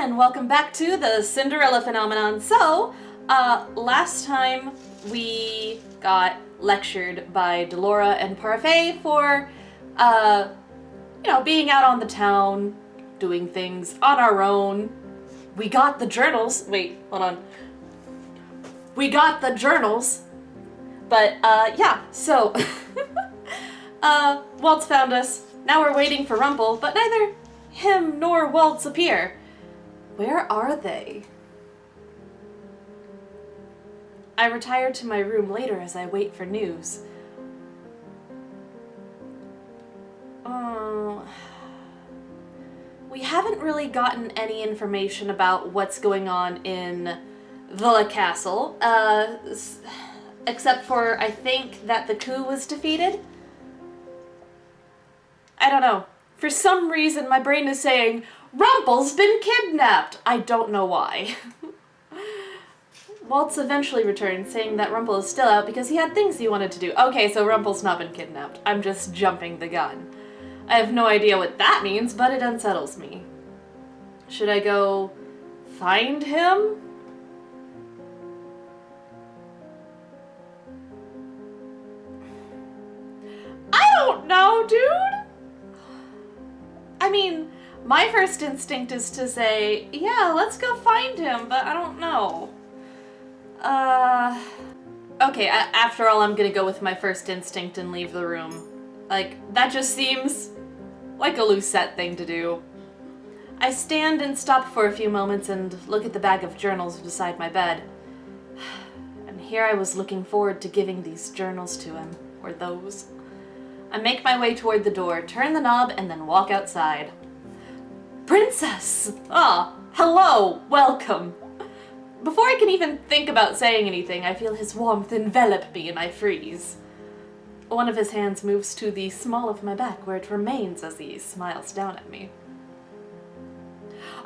and welcome back to the Cinderella phenomenon. So, last time we got lectured by Delora and Parfait for, being out on the town, doing things on our own. We got the journals. Wait, hold on. We got the journals. But, so, Waltz found us. Now we're waiting for Rumple, but neither him nor Waltz appear. Where are they? I retire to my room later as I wait for news. We haven't really gotten any information about what's going on in the castle, except for I think that the coup was defeated. I don't know. For some reason, my brain is saying, Rumple's been kidnapped! I don't know why. Waltz eventually returned, saying that Rumple is still out because he had things he wanted to do. Okay, so Rumple's not been kidnapped. I'm just jumping the gun. I have no idea what that means, but it unsettles me. Should I go find him? I don't know, dude! I mean, my first instinct is to say, yeah, let's go find him, but I don't know. Okay, after all, I'm gonna go with my first instinct and leave the room. Like, that just seems like a Lucette thing to do. I stand and stop for a few moments and look at the bag of journals beside my bed. And here I was looking forward to giving these journals to him, or those. I make my way toward the door, turn the knob, and then walk outside. Princess! Ah, hello, welcome. Before I can even think about saying anything, I feel his warmth envelop me and I freeze. One of his hands moves to the small of my back where it remains as he smiles down at me.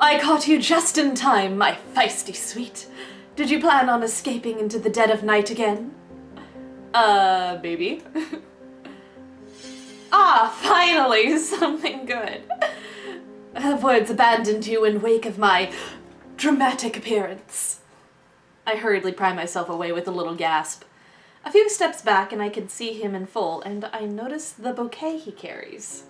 I caught you just in time, my feisty sweet. Did you plan on escaping into the dead of night again? Maybe. Ah, finally, something good. Have words abandoned you in wake of my dramatic appearance? I hurriedly pry myself away with a little gasp. A few steps back and I can see him in full, and I notice the bouquet he carries.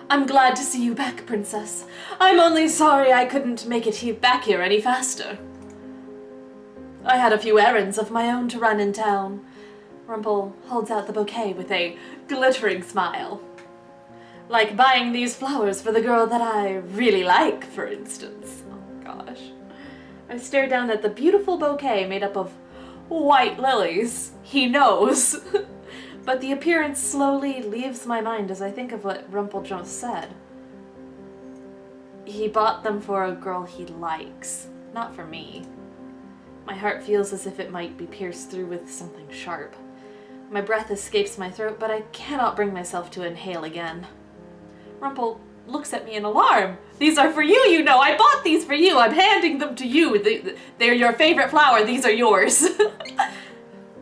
I'm glad to see you back, Princess. I'm only sorry I couldn't make it back here any faster. I had a few errands of my own to run in town. Rumple holds out the bouquet with a glittering smile. Like buying these flowers for the girl that I really like, for instance. Oh gosh. I stare down at the beautiful bouquet made up of white lilies. He knows. But the appearance slowly leaves my mind as I think of what Rumple just said. He bought them for a girl he likes, not for me. My heart feels as if it might be pierced through with something sharp. My breath escapes my throat, but I cannot bring myself to inhale again. Rumple looks at me in alarm. These are for you, you know. I bought these for you. I'm handing them to you. They're your favorite flower. These are yours.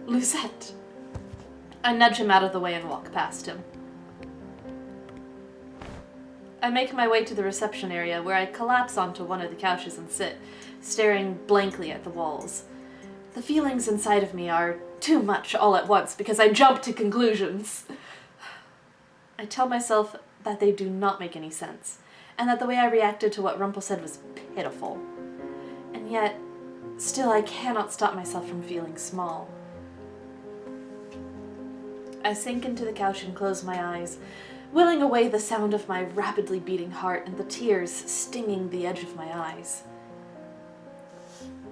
Lucette. I nudge him out of the way and walk past him. I make my way to the reception area where I collapse onto one of the couches and sit, staring blankly at the walls. The feelings inside of me are too much all at once because I jump to conclusions. I tell myself that they do not make any sense, and that the way I reacted to what Rumple said was pitiful. And yet, still I cannot stop myself from feeling small. I sink into the couch and close my eyes, willing away the sound of my rapidly beating heart and the tears stinging the edge of my eyes.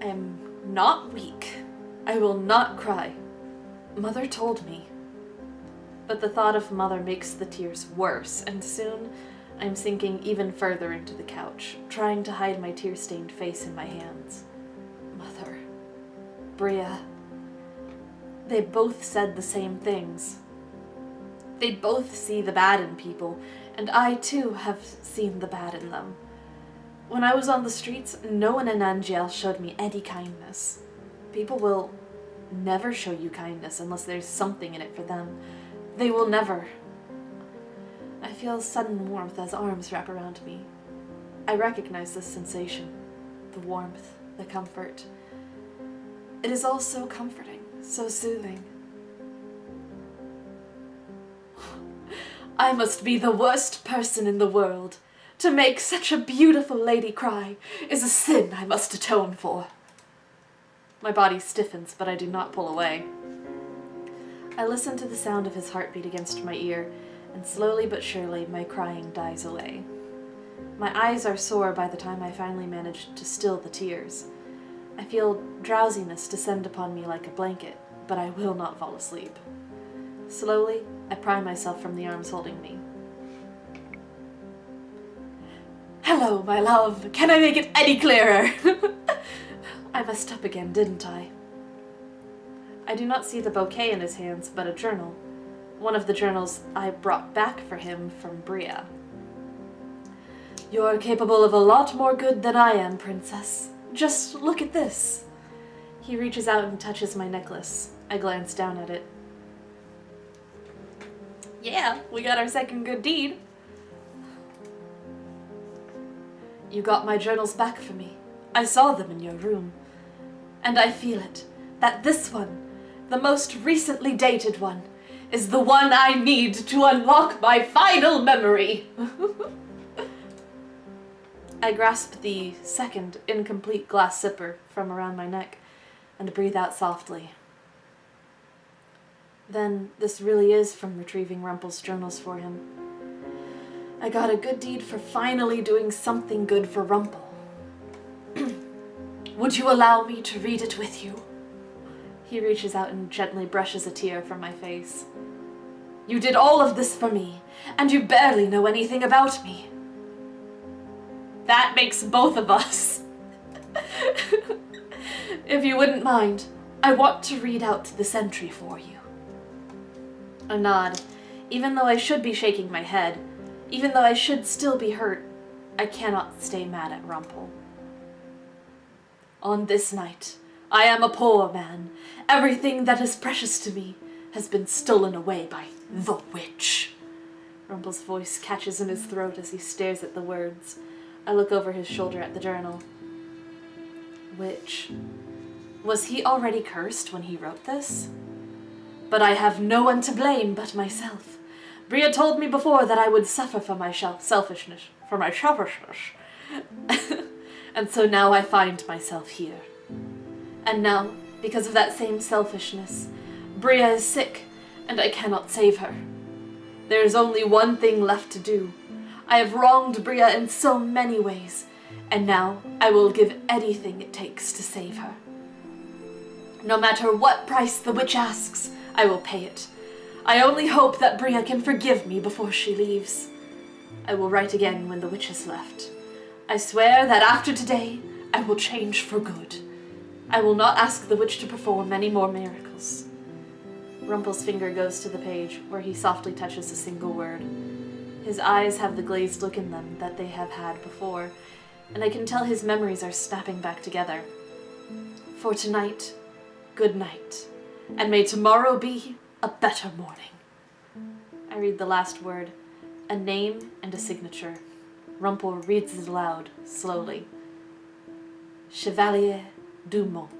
I am not weak. I will not cry. Mother told me. But the thought of Mother makes the tears worse, and soon I'm sinking even further into the couch, trying to hide my tear-stained face in my hands. Mother. Bria. They both said the same things. They both see the bad in people, and I too have seen the bad in them. When I was on the streets, no one in Angielle showed me any kindness. People will never show you kindness unless there's something in it for them. They will never. I feel sudden warmth as arms wrap around me. I recognize this sensation, the warmth, the comfort. It is all so comforting, so soothing. I must be the worst person in the world. To make such a beautiful lady cry is a sin I must atone for. My body stiffens, but I do not pull away. I listen to the sound of his heartbeat against my ear, and slowly but surely my crying dies away. My eyes are sore by the time I finally manage to still the tears. I feel drowsiness descend upon me like a blanket, but I will not fall asleep. Slowly, I pry myself from the arms holding me. Hello, my love. Can I make it any clearer? I messed up again, didn't I? I do not see the bouquet in his hands, but a journal. One of the journals I brought back for him from Bria. You're capable of a lot more good than I am, princess. Just look at this. He reaches out and touches my necklace. I glance down at it. Yeah, we got our second good deed. You got my journals back for me. I saw them in your room. And I feel it, that this one, the most recently dated one, is the one I need to unlock my final memory. I grasp the second incomplete glass zipper from around my neck and breathe out softly. Then this really is from retrieving Rumple's journals for him. I got a good deed for finally doing something good for Rumple. Would you allow me to read it with you? He reaches out and gently brushes a tear from my face. You did all of this for me, and you barely know anything about me. That makes both of us. If you wouldn't mind, I want to read out this entry for you. A nod. Even though I should be shaking my head, even though I should still be hurt, I cannot stay mad at Rumple. On this night, I am a poor man. Everything that is precious to me has been stolen away by the witch. Rumple's voice catches in his throat as he stares at the words. I look over his shoulder at the journal. Witch. Was he already cursed when he wrote this? But I have no one to blame but myself. Bria told me before that I would suffer for my selfishness. And so now I find myself here. And now, because of that same selfishness, Bria is sick, and I cannot save her. There is only one thing left to do. I have wronged Bria in so many ways, and now I will give anything it takes to save her. No matter what price the witch asks, I will pay it. I only hope that Bria can forgive me before she leaves. I will write again when the witch has left. I swear that after today, I will change for good. I will not ask the witch to perform any more miracles. Rumple's finger goes to the page, where he softly touches a single word. His eyes have the glazed look in them that they have had before, and I can tell his memories are snapping back together. For tonight, good night, and may tomorrow be a better morning. I read the last word, a name and a signature. Rumple reads it aloud, slowly. Chevalier Dumont.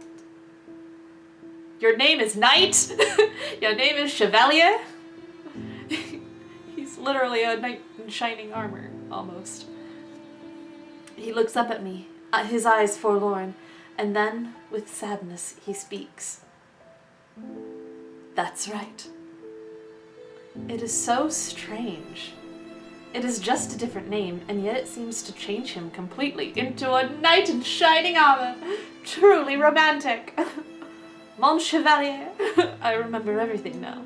Your name is Knight? Your name is Chevalier? He's literally a knight in shining armor, almost. He looks up at me, his eyes forlorn, and then, with sadness, he speaks. That's right. It is so strange. It is just a different name, and yet it seems to change him completely into a knight in shining armor. Truly romantic. Mon Chevalier. I remember everything now.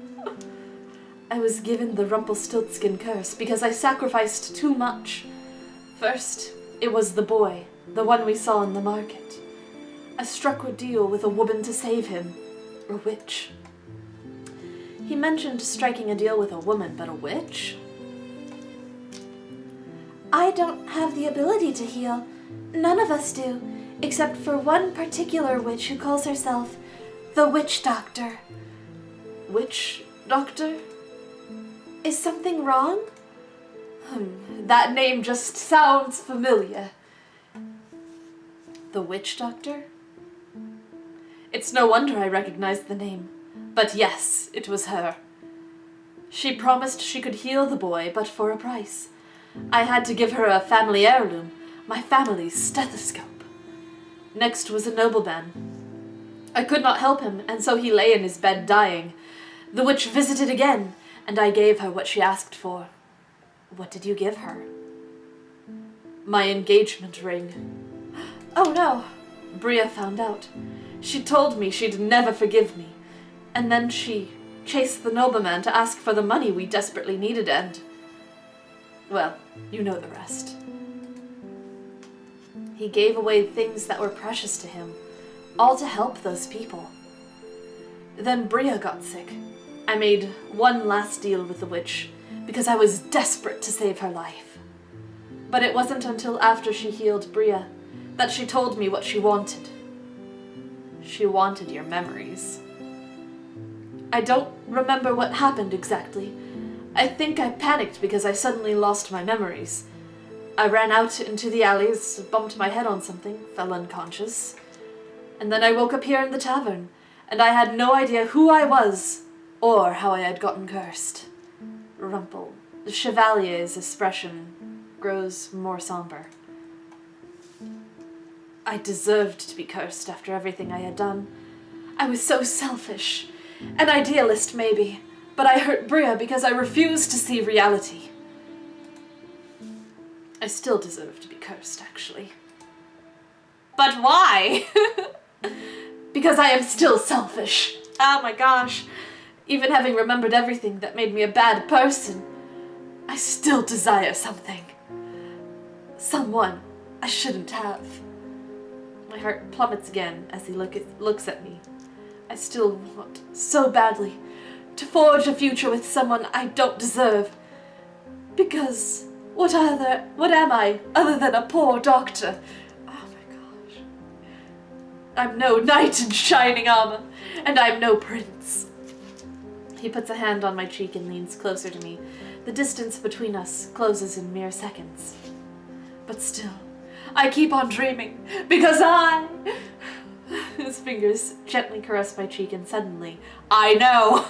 I was given the Rumpelstiltskin curse because I sacrificed too much. First, it was the boy, the one we saw in the market. I struck a deal with a woman to save him. A witch. He mentioned striking a deal with a woman, but a witch? I don't have the ability to heal. None of us do, except for one particular witch who calls herself the Witch Doctor. Witch Doctor? Is something wrong? That name just sounds familiar. The witch doctor? It's no wonder I recognized the name. But yes, it was her. She promised she could heal the boy, but for a price. I had to give her a family heirloom, my family's stethoscope. Next was a nobleman. I could not help him, and so he lay in his bed dying. The witch visited again, and I gave her what she asked for. What did you give her? My engagement ring. Oh no, Bria found out. She told me she'd never forgive me, and then she chased the nobleman to ask for the money we desperately needed, and... well, you know the rest. He gave away things that were precious to him, all to help those people. Then Bria got sick. I made one last deal with the witch, because I was desperate to save her life. But it wasn't until after she healed Bria that she told me what she wanted. She wanted your memories. I don't remember what happened exactly. I think I panicked because I suddenly lost my memories. I ran out into the alleys, bumped my head on something, fell unconscious. And then I woke up here in the tavern, and I had no idea who I was or how I had gotten cursed. Rumple, the Chevalier's expression grows more somber. I deserved to be cursed after everything I had done. I was so selfish. An idealist, maybe, but I hurt Bria because I refused to see reality. I still deserve to be cursed, actually. But why? Because I am still selfish. Oh my gosh. Even having remembered everything that made me a bad person, I still desire something. Someone I shouldn't have. My heart plummets again as he looks at me. I still want so badly to forge a future with someone I don't deserve. Because what am I other than a poor doctor? Oh my gosh. I'm no knight in shining armor, and I'm no prince. He puts a hand on my cheek and leans closer to me. The distance between us closes in mere seconds. But still, I keep on dreaming, because His fingers gently caress my cheek, and suddenly, I know!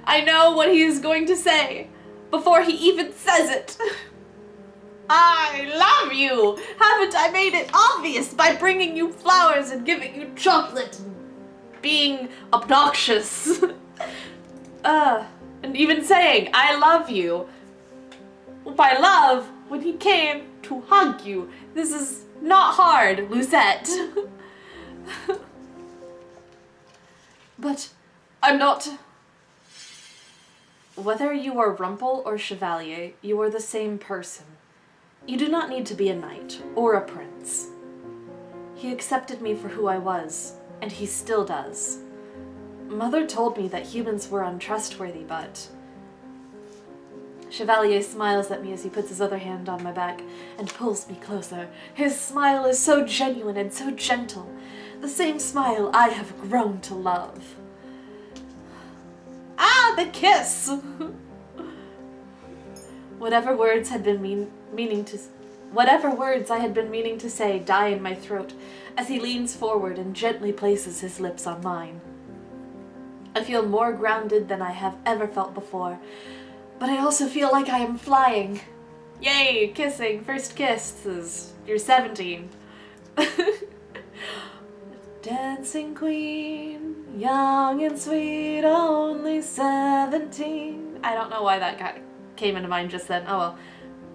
I know what he is going to say, before he even says it! I love you! Haven't I made it obvious by bringing you flowers and giving you chocolate and being obnoxious? And even saying, I love you. By love, when he came to hug you. This is not hard, Lucette. But I'm not... Whether you are Rumple or Chevalier, you are the same person. You do not need to be a knight or a prince. He accepted me for who I was, and he still does. Mother told me that humans were untrustworthy, but... Chevalier smiles at me as he puts his other hand on my back and pulls me closer. His smile is so genuine and so gentle, the same smile I have grown to love. Ah, the kiss! Whatever words I had been meaning to say die in my throat as he leans forward and gently places his lips on mine. I feel more grounded than I have ever felt before, but I also feel like I am flying. Yay, kissing, first kisses. You're 17. Dancing queen, young and sweet, only 17. I don't know why that came into mind just then. Oh well.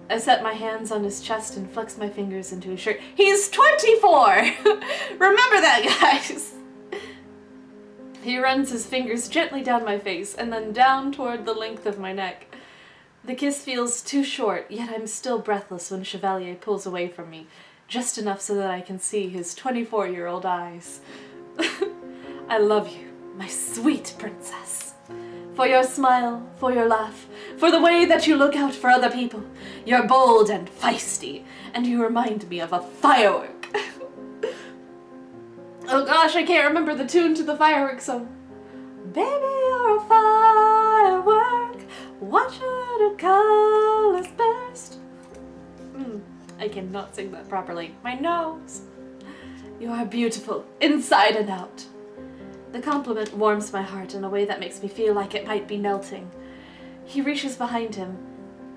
I set my hands on his chest and flex my fingers into his shirt. He's 24! Remember that, guys! He runs his fingers gently down my face and then down toward the length of my neck. The kiss feels too short, yet I'm still breathless when Chevalier pulls away from me, just enough so that I can see his 24-year-old eyes. I love you, my sweet princess. For your smile, for your laugh, for the way that you look out for other people. You're bold and feisty, and you remind me of a firework. Oh gosh, I can't remember the tune to the fireworks song. Baby, you're a firework, watch the colors burn. cannot sing that properly. My nose! You are beautiful, inside and out. The compliment warms my heart in a way that makes me feel like it might be melting. He reaches behind him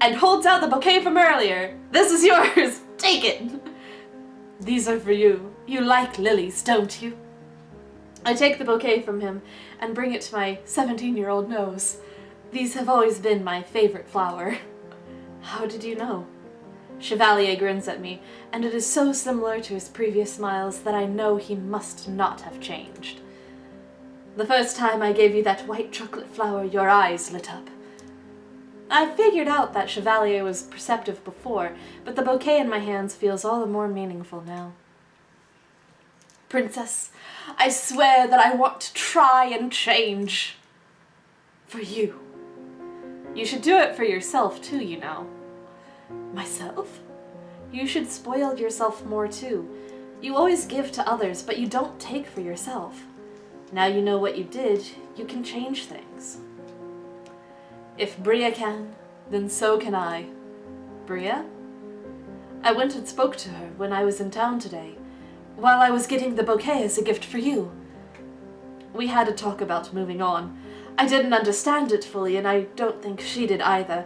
and holds out the bouquet from earlier. This is yours! Take it! These are for you. You like lilies, don't you? I take the bouquet from him and bring it to my 17-year-old nose. These have always been my favorite flower. How did you know? Chevalier grins at me, and it is so similar to his previous smiles that I know he must not have changed. The first time I gave you that white chocolate flower, your eyes lit up. I figured out that Chevalier was perceptive before, but the bouquet in my hands feels all the more meaningful now. Princess, I swear that I want to try and change. For you. You should do it for yourself too, you know. Myself? You should spoil yourself more too. You always give to others, but you don't take for yourself. Now you know what you did, you can change things. If Bria can, then so can I. Bria? I went and spoke to her when I was in town today, while I was getting the bouquet as a gift for you. We had a talk about moving on. I didn't understand it fully, and I don't think she did either,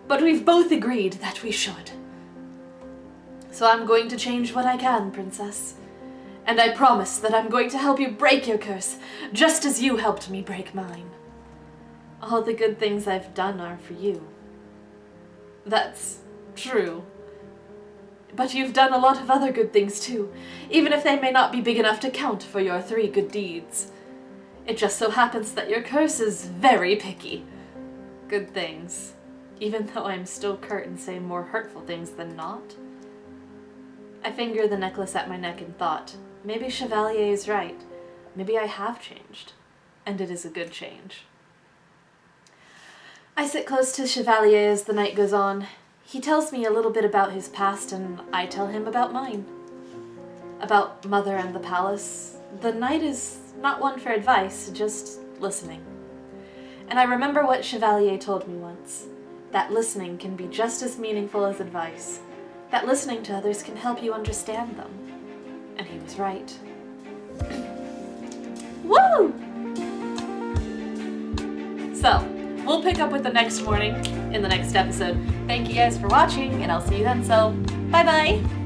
but we've both agreed that we should. So I'm going to change what I can, Princess. And I promise that I'm going to help you break your curse, just as you helped me break mine. All the good things I've done are for you. That's true. But you've done a lot of other good things too, even if they may not be big enough to count for your 3 good deeds. It just so happens that your curse is very picky. Good things, even though I'm still curt and say more hurtful things than not. I finger the necklace at my neck and thought, maybe Chevalier is right. Maybe I have changed, and it is a good change. I sit close to Chevalier as the night goes on. He tells me a little bit about his past, and I tell him about mine. About Mother and the palace. The night is not one for advice, just listening. And I remember what Chevalier told me once, that listening can be just as meaningful as advice, that listening to others can help you understand them. And he was right. Woo! So, we'll pick up with the next morning in the next episode. Thank you guys for watching, and I'll see you then, so bye-bye!